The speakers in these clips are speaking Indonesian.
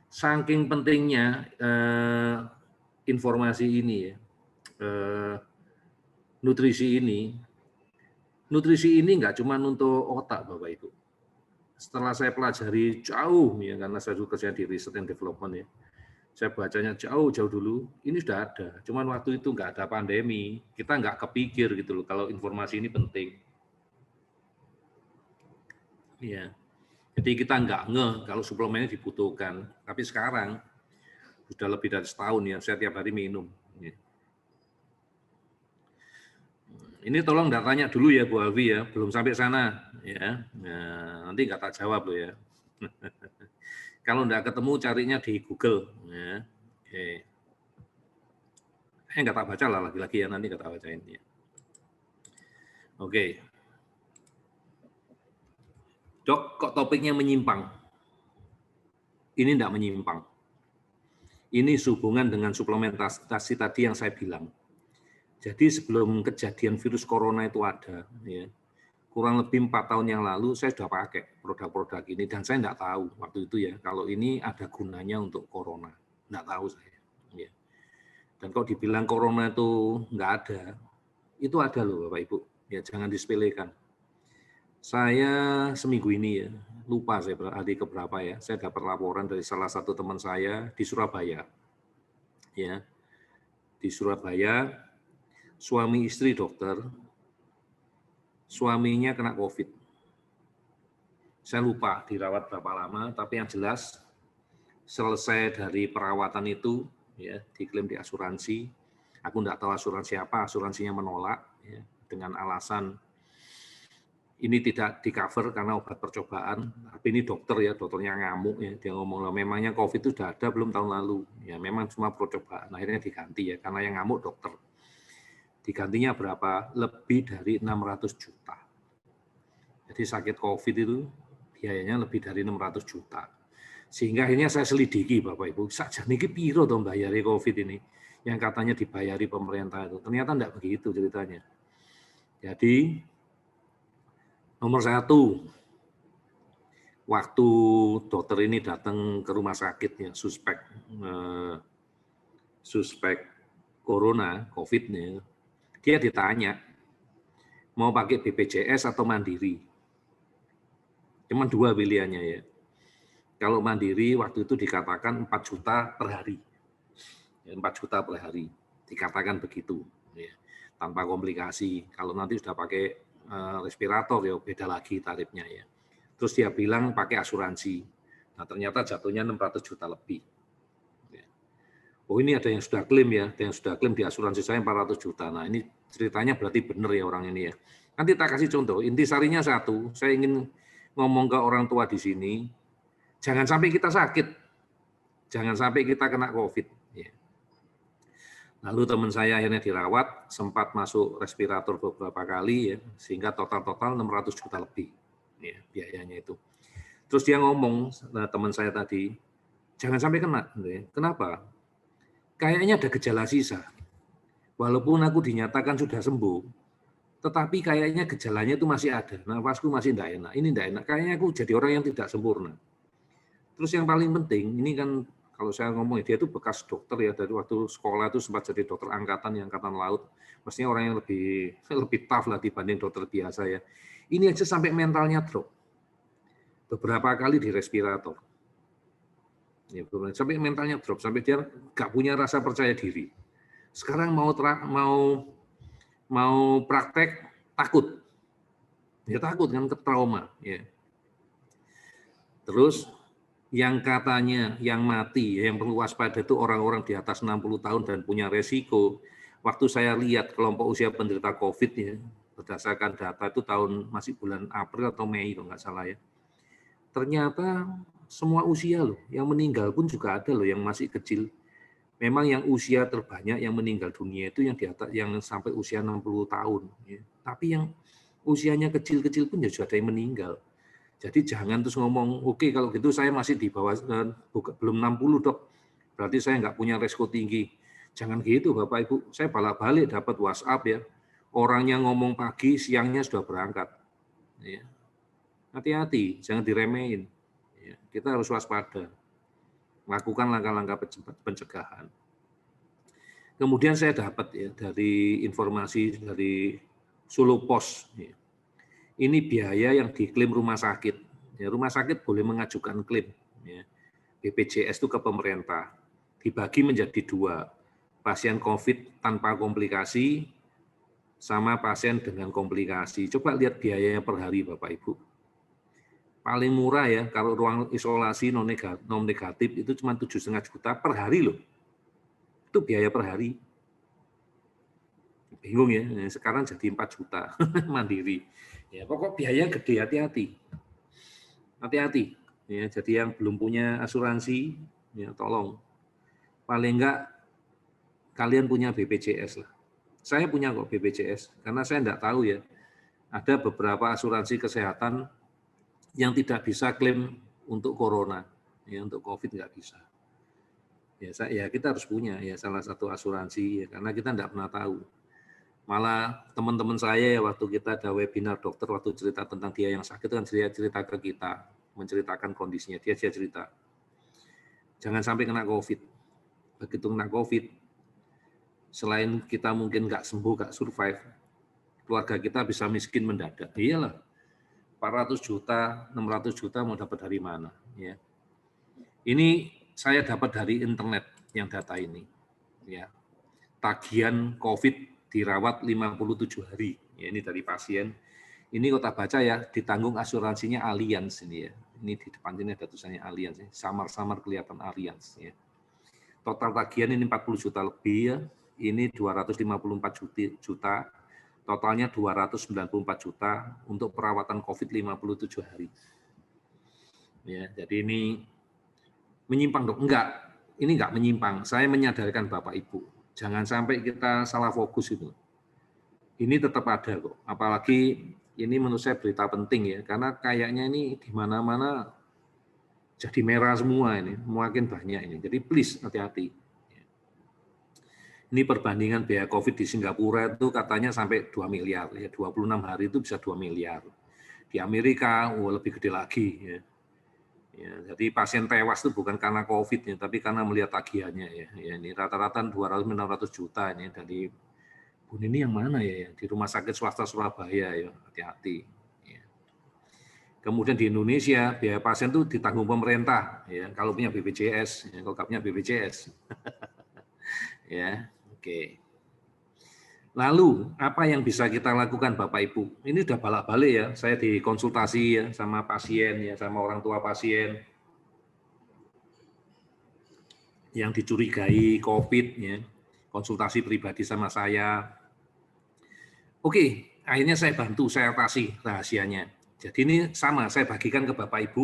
saking pentingnya informasi ini ya, nutrisi ini nggak cuma untuk otak Bapak Ibu. Setelah saya pelajari jauh ya, karena saya juga kerja di research and development ya, saya bacanya jauh dulu, ini sudah ada. Cuman waktu itu nggak ada pandemi, kita nggak kepikir gitu loh kalau informasi ini penting. Ya, jadi kita nggak ngeh kalau suplemennya dibutuhkan. Tapi sekarang sudah lebih dari setahun ya, saya tiap hari minum. Ya. Ini tolong datanya dulu ya Bu Alvi ya, belum sampai sana ya. Nah, nanti nggak tak jawab loh ya. Kalau nggak ketemu carinya di Google ya. Oke. Nggak tak baca lah lagi-lagi ya, nanti nggak tak bacain ya. Oke. Dok, kok topiknya menyimpang? Ini enggak menyimpang. Ini sehubungan dengan suplementasi tadi yang saya bilang. Jadi sebelum kejadian virus corona itu ada, ya, kurang lebih 4 tahun yang lalu saya sudah pakai produk-produk ini dan saya enggak tahu waktu itu ya kalau ini ada gunanya untuk corona. Enggak tahu saya. Ya. Dan kalau dibilang corona itu enggak ada, itu ada loh Bapak Ibu. Ya jangan disepelekan. Saya seminggu ini ya, lupa saya hari keberapa ya, saya dapat laporan dari salah satu teman saya di Surabaya. Ya. Di Surabaya, suami istri dokter, suaminya kena COVID. Saya lupa dirawat berapa lama, tapi yang jelas selesai dari perawatan itu, ya, diklaim di asuransi. Aku enggak tahu asuransi apa, asuransinya menolak ya, dengan alasan ini tidak di-cover karena obat percobaan. Tapi ini dokter ya, dokternya ngamuk ya, dia ngomong lah memangnya COVID itu sudah ada belum tahun lalu. Ya memang cuma percobaan, akhirnya diganti ya karena yang ngamuk dokter. Digantinya berapa? Lebih dari 600 juta. Jadi sakit COVID itu biayanya lebih dari 600 juta. Sehingga akhirnya saya selidiki Bapak Ibu, saja niki piro dong bayari COVID ini, yang katanya dibayari pemerintah itu. Ternyata enggak begitu ceritanya. Jadi nomor 1, waktu dokter ini datang ke rumah sakit ya, suspek corona, COVID-nya, dia ditanya, mau pakai BPJS atau Mandiri. Cuma 2 pilihannya ya. Kalau Mandiri waktu itu dikatakan 4 juta per hari. 4 juta per hari, dikatakan begitu. Ya. Tanpa komplikasi. Kalau nanti sudah pakai respirator ya beda lagi tarifnya ya. Terus dia bilang pakai asuransi. Nah ternyata jatuhnya 600 juta lebih. Ya. Oh ini ada yang sudah klaim ya, ada yang sudah klaim di asuransi saya 400 juta. Nah ini ceritanya berarti benar ya orang ini ya. Nanti tak kasih contoh, intisarinya satu, saya ingin ngomong ke orang tua di sini, jangan sampai kita sakit, jangan sampai kita kena COVID. Ya. Lalu teman saya akhirnya dirawat, sempat masuk respirator beberapa kali, ya, sehingga total 600 juta lebih ya, biayanya itu. Terus dia ngomong, teman saya tadi, jangan sampai kena. Ya. Kenapa? Kayaknya ada gejala sisa. Walaupun aku dinyatakan sudah sembuh, tetapi kayaknya gejalanya itu masih ada. Nafasku masih tidak enak. Ini tidak enak. Kayaknya aku jadi orang yang tidak sempurna. Terus yang paling penting, ini kan kalau saya ngomong, dia itu bekas dokter ya, dari waktu sekolah itu sempat jadi dokter angkatan laut. Maksudnya orang yang lebih tough lah dibanding dokter biasa ya. Ini aja sampai mentalnya drop. Beberapa kali di respirator. Ya, sampai mentalnya drop, sampai dia nggak punya rasa percaya diri. Sekarang mau praktek takut, ya takut kan, ke trauma. Ya. Terus yang katanya yang mati, yang perlu waspada itu orang-orang di atas 60 tahun dan punya resiko. Waktu saya lihat kelompok usia penderita COVID ya, berdasarkan data itu masih bulan April atau Mei kalau nggak salah ya. Ternyata semua usia loh, yang meninggal pun juga ada loh yang masih kecil. Memang yang usia terbanyak yang meninggal dunia itu yang di atas, yang sampai usia 60 tahun. Ya. Tapi yang usianya kecil-kecil pun ya sudah ada yang meninggal. Jadi jangan terus ngomong, oke kalau gitu saya masih di bawah, belum 60 dok, berarti saya nggak punya resiko tinggi. Jangan gitu Bapak Ibu, saya balik dapat WhatsApp ya, orang yang ngomong pagi, siangnya sudah berangkat. Ya. Hati-hati, jangan diremehin. Ya. Kita harus waspada. Lakukan langkah-langkah pencegahan. Kemudian saya dapat ya dari informasi dari Solo Pos. Ya. Ini biaya yang diklaim rumah sakit. Ya, rumah sakit boleh mengajukan klaim. Ya. BPJS itu ke pemerintah. Dibagi menjadi 2. Pasien COVID tanpa komplikasi sama pasien dengan komplikasi. Coba lihat biayanya per hari Bapak Ibu. Paling murah ya, kalau ruang isolasi non negatif itu cuma 7,5 juta per hari loh. Itu biaya per hari. Bingung ya, sekarang jadi 4 juta mandiri. Ya, pokok biaya gede, hati-hati. Hati-hati. Ya, jadi yang belum punya asuransi, ya tolong. Paling enggak kalian punya BPJS lah. Saya punya kok BPJS, karena saya enggak tahu ya. Ada beberapa asuransi kesehatan yang tidak bisa klaim untuk corona, ya untuk COVID nggak bisa. Ya kita harus punya ya salah satu asuransi ya, karena kita nggak pernah tahu. Malah teman-teman saya ya waktu kita ada webinar dokter waktu cerita tentang dia yang sakit kan cerita ke kita, menceritakan kondisinya, dia cerita. Jangan sampai kena COVID. Begitu kena COVID, selain kita mungkin nggak sembuh, nggak survive, keluarga kita bisa miskin mendadak. Iyalah, 400 juta, 600 juta mau dapat dari mana? Ya. Ini saya dapat dari internet yang data ini. Ya. Tagihan COVID dirawat 57 hari. Ya, ini dari pasien. Ini kota baca ya, ditanggung asuransinya Allianz ini ya. Ini di depan ini ada tulisannya Allianz. Samar-samar kelihatan Allianz. Ya. Total tagihan ini 40 juta lebih ya. Ini 254 juta. Totalnya 294 juta untuk perawatan COVID 57 hari. Ya, jadi ini menyimpang dok? Enggak, ini enggak menyimpang. Saya menyadarkan Bapak Ibu, jangan sampai kita salah fokus itu. Ini tetap ada kok, apalagi ini menurut saya berita penting ya, karena kayaknya ini di mana-mana jadi merah semua ini, makin banyak ini. Jadi please hati-hati. Ini perbandingan biaya COVID di Singapura itu katanya sampai 2 miliar, ya 26 hari itu bisa 2 miliar. Di Amerika lebih gede lagi ya. Ya, jadi pasien tewas itu bukan karena COVID ya, tapi karena melihat tagihannya ya. Ya ini rata-rata 200-600 juta ini dari Bu Nini yang mana ya? Di rumah sakit swasta Surabaya ya, hati-hati. Ya. Kemudian di Indonesia biaya pasien itu ditanggung pemerintah ya, kalau punya BPJS, ya, kalau nggak punya BPJS. Ya, oke. Lalu apa yang bisa kita lakukan Bapak Ibu? Ini udah balik-balik ya, saya dikonsultasi ya sama pasien ya, sama orang tua pasien yang dicurigai COVID ya, konsultasi pribadi sama saya. Oke, akhirnya saya bantu, saya atasi rahasianya. Jadi ini sama, saya bagikan ke Bapak Ibu.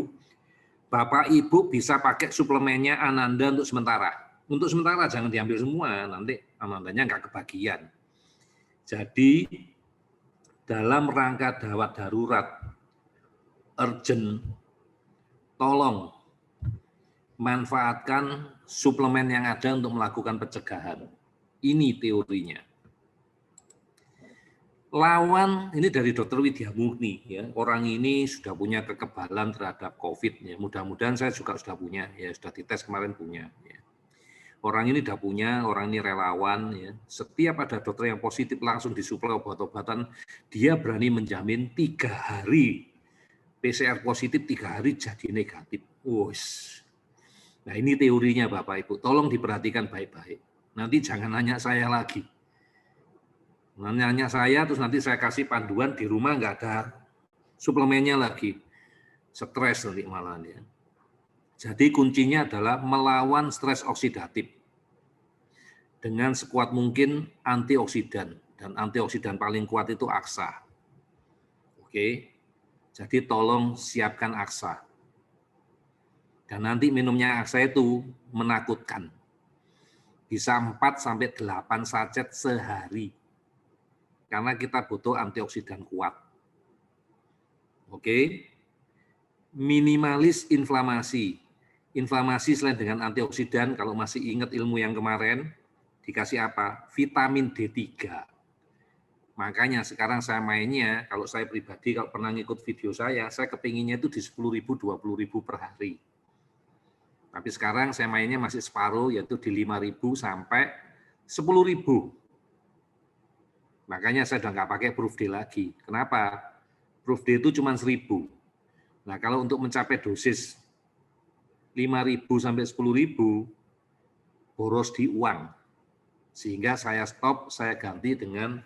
Bapak Ibu bisa pakai suplemennya Ananda untuk sementara. Untuk sementara jangan diambil semua, nanti Anandanya nggak kebagian. Jadi dalam rangka gawat darurat, urgent, tolong manfaatkan suplemen yang ada untuk melakukan pencegahan. Ini teorinya. Lawan, ini dari Dr. Widya Mukni, ya. Orang ini sudah punya kekebalan terhadap COVID. Ya. Mudah-mudahan saya juga sudah punya, ya sudah dites kemarin punya. Ya. Orang ini sudah punya, orang ini relawan. Ya. Setiap ada dokter yang positif langsung disuplai obat-obatan, dia berani menjamin 3 hari PCR positif 3 hari jadi negatif. Wus. Nah ini teorinya Bapak Ibu, tolong diperhatikan baik-baik. Nanti jangan nanya saya lagi. Nanya saya, terus nanti saya kasih panduan di rumah nggak ada suplemennya lagi. Stres nanti malah ya. Jadi kuncinya adalah melawan stres oksidatif dengan sekuat mungkin antioksidan, dan antioksidan paling kuat itu aksa. Oke, jadi tolong siapkan aksa. Dan nanti minumnya aksa itu menakutkan. Bisa 4-8 sachet sehari. Karena kita butuh antioksidan kuat. Oke, minimalis inflamasi. Inflamasi selain dengan antioksidan, kalau masih ingat ilmu yang kemarin, dikasih apa? Vitamin D3. Makanya sekarang saya mainnya, kalau saya pribadi, kalau pernah ngikut video saya kepinginnya itu di 10.000, 20.000 per hari. Tapi sekarang saya mainnya masih separuh, yaitu di 5.000 sampai 10.000. Makanya saya udah nggak pakai proof day lagi. Kenapa? Proof day itu cuma 1.000. Nah, kalau untuk mencapai dosis 5.000 sampai 10.000, boros di uang. Sehingga saya stop, saya ganti dengan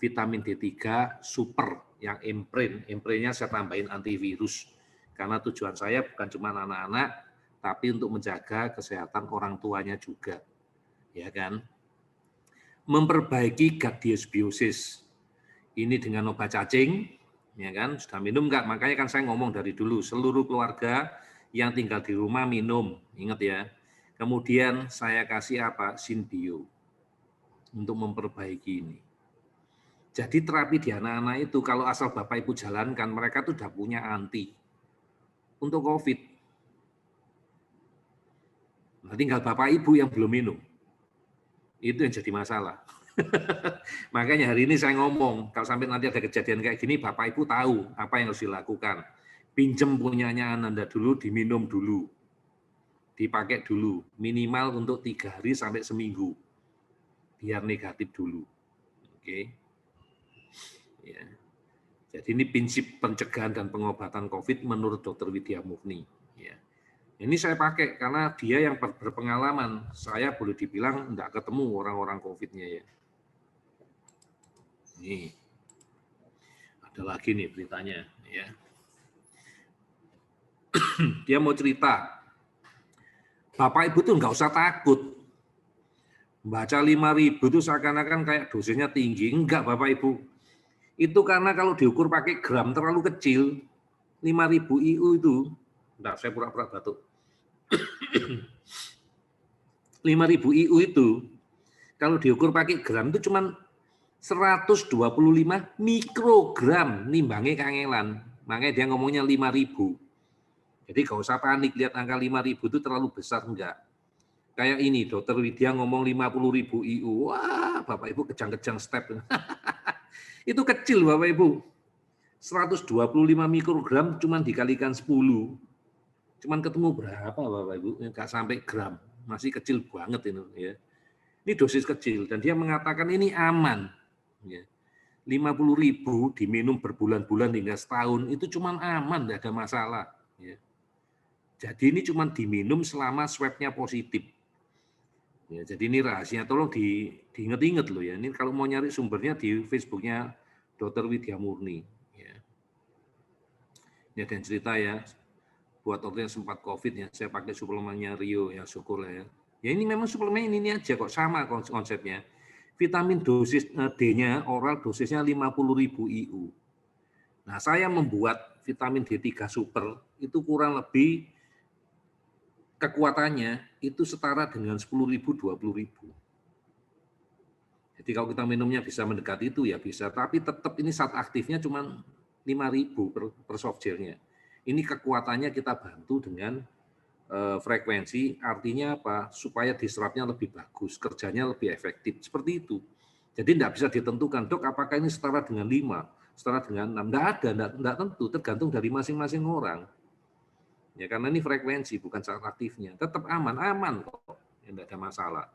vitamin D3 super yang imprint. Imprintnya saya tambahin antivirus. Karena tujuan saya bukan cuma anak-anak, tapi untuk menjaga kesehatan orang tuanya juga. Ya kan? Memperbaiki gut dysbiosis. Ini dengan obat cacing, ya kan? Sudah minum enggak? Makanya kan saya ngomong dari dulu, seluruh keluarga yang tinggal di rumah minum, ingat ya. Kemudian saya kasih apa? Synbio untuk memperbaiki ini. Jadi terapi di anak-anak itu kalau asal Bapak Ibu jalankan, mereka tuh udah punya anti untuk COVID. Nah, tinggal Bapak Ibu yang belum minum. Itu yang jadi masalah. Makanya hari ini saya ngomong, kalau sampai nanti ada kejadian kayak gini, Bapak Ibu tahu apa yang harus dilakukan. Pinjem punyanya Anda dulu, diminum dulu. Dipakai dulu, minimal untuk 3 hari sampai seminggu. Biar negatif dulu. Oke. Ya. Jadi ini prinsip pencegahan dan pengobatan COVID menurut Dr. Widya Mufni. Ya. Ini saya pakai karena dia yang berpengalaman. Saya boleh dibilang enggak ketemu orang-orang COVID-nya ya. Nih, ada lagi nih beritanya. Ya. Dia mau cerita. Bapak Ibu tuh nggak usah takut. Baca 5.000 itu seakan-akan kayak dosisnya tinggi. Enggak Bapak Ibu. Itu karena kalau diukur pakai gram terlalu kecil. 5.000 IU itu. Bentar, saya pura-pura batuk. 5.000 IU itu, kalau diukur pakai gram itu cuma 125 mikrogram nimbangnya kangelan. Makanya dia ngomongnya 5.000. Jadi nggak usah panik, lihat angka 5.000 itu terlalu besar, enggak. Kayak ini, Dr. Widya ngomong 50.000 IU. Wah, Bapak Ibu kejang-kejang step. Itu kecil Bapak Ibu. 125 mikrogram cuma dikalikan 10. Cuman ketemu berapa Bapak Ibu? Enggak sampai gram. Masih kecil banget ini. Ya. Ini dosis kecil. Dan dia mengatakan ini aman. Ya. 50.000 diminum berbulan-bulan hingga setahun. Itu cuma aman, tidak ada masalah. Ya. Jadi ini cuma diminum selama swab-nya positif. Ya, jadi ini rahasia, tolong diinget-inget loh ya. Ini kalau mau nyari sumbernya di Facebooknya Dr. Widya Murni. Ya. Ini ada yang cerita ya, buat orang yang sempat COVID ya, saya pakai suplemennya Rio ya, syukur ya. Ya ini memang suplemen ini aja kok, sama konsepnya. Vitamin dosis D-nya oral dosisnya 50.000 IU. Nah saya membuat vitamin D3 super itu kurang lebih kekuatannya itu setara dengan 10.000, 20.000. Jadi kalau kita minumnya bisa mendekati itu ya bisa, tapi tetap ini zat aktifnya cuma 5.000 per soft gelnya. Ini kekuatannya kita bantu dengan frekuensi, artinya apa? Supaya diserapnya lebih bagus, kerjanya lebih efektif, seperti itu. Jadi tidak bisa ditentukan, dok apakah ini setara dengan 5, setara dengan 6, tidak ada, tidak tentu, tergantung dari masing-masing orang. Ya karena ini frekuensi bukan zat aktifnya, tetap aman kok, ya, tidak ada masalah.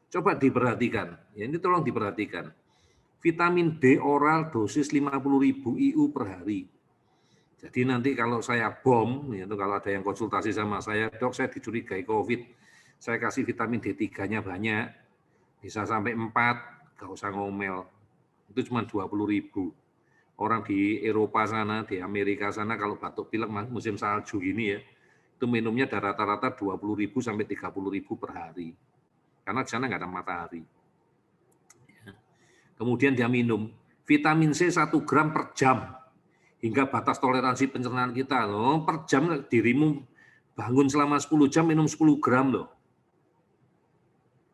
Coba diperhatikan, ya ini tolong diperhatikan. Vitamin D oral dosis 50.000 IU per hari. Jadi nanti kalau saya bom, ya, kalau ada yang konsultasi sama saya, dok saya dicurigai COVID, saya kasih vitamin D3-nya banyak, bisa sampai 4, nggak usah ngomel. Itu cuma 20.000. Orang di Eropa sana, di Amerika sana, kalau batuk pilek musim salju gini ya, itu minumnya rata-rata 20.000 sampai 30.000 per hari. Karena di sana nggak ada matahari. Kemudian dia minum vitamin C 1 gram per jam, hingga batas toleransi pencernaan kita. Loh, per jam dirimu bangun selama 10 jam minum 10 gram loh.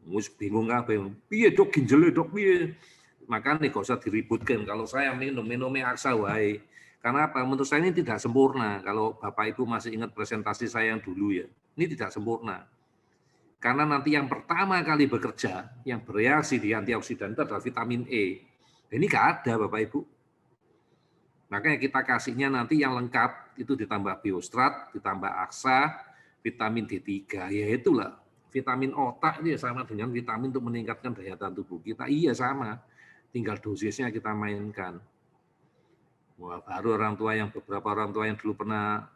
Mus bingung apa? Piye dok ginjalnya dok piye? Makanya nggak usah diributkan. Kalau saya minumnya aksa wae. Karena apa? Menurut saya ini tidak sempurna. Kalau Bapak Ibu masih ingat presentasi saya yang dulu ya, ini tidak sempurna. Karena nanti yang pertama kali bekerja, yang bereaksi di antioksidan itu adalah vitamin E. Ini nggak ada Bapak Ibu. Makanya kita kasihnya nanti yang lengkap, itu ditambah biostrat, ditambah aksa, vitamin D3, ya itulah. Vitamin otak ini sama dengan vitamin untuk meningkatkan daya tahan tubuh kita. Iya sama, tinggal dosisnya kita mainkan. Wah, baru beberapa orang tua yang dulu pernah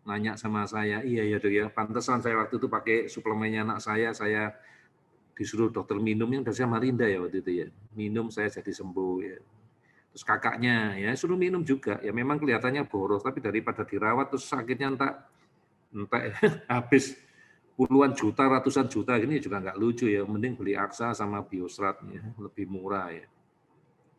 nanya sama saya, iya ya dok ya, pantesan saya waktu itu pakai suplemennya anak saya disuruh dokter minum yang dari Samarinda ya waktu itu ya, minum saya jadi sembuh ya. Terus kakaknya ya suruh minum juga, ya memang kelihatannya boros, tapi daripada dirawat terus sakitnya entah habis puluhan juta, ratusan juta, gini juga nggak lucu ya, mending beli Aksa sama Biostrat ya, lebih murah ya.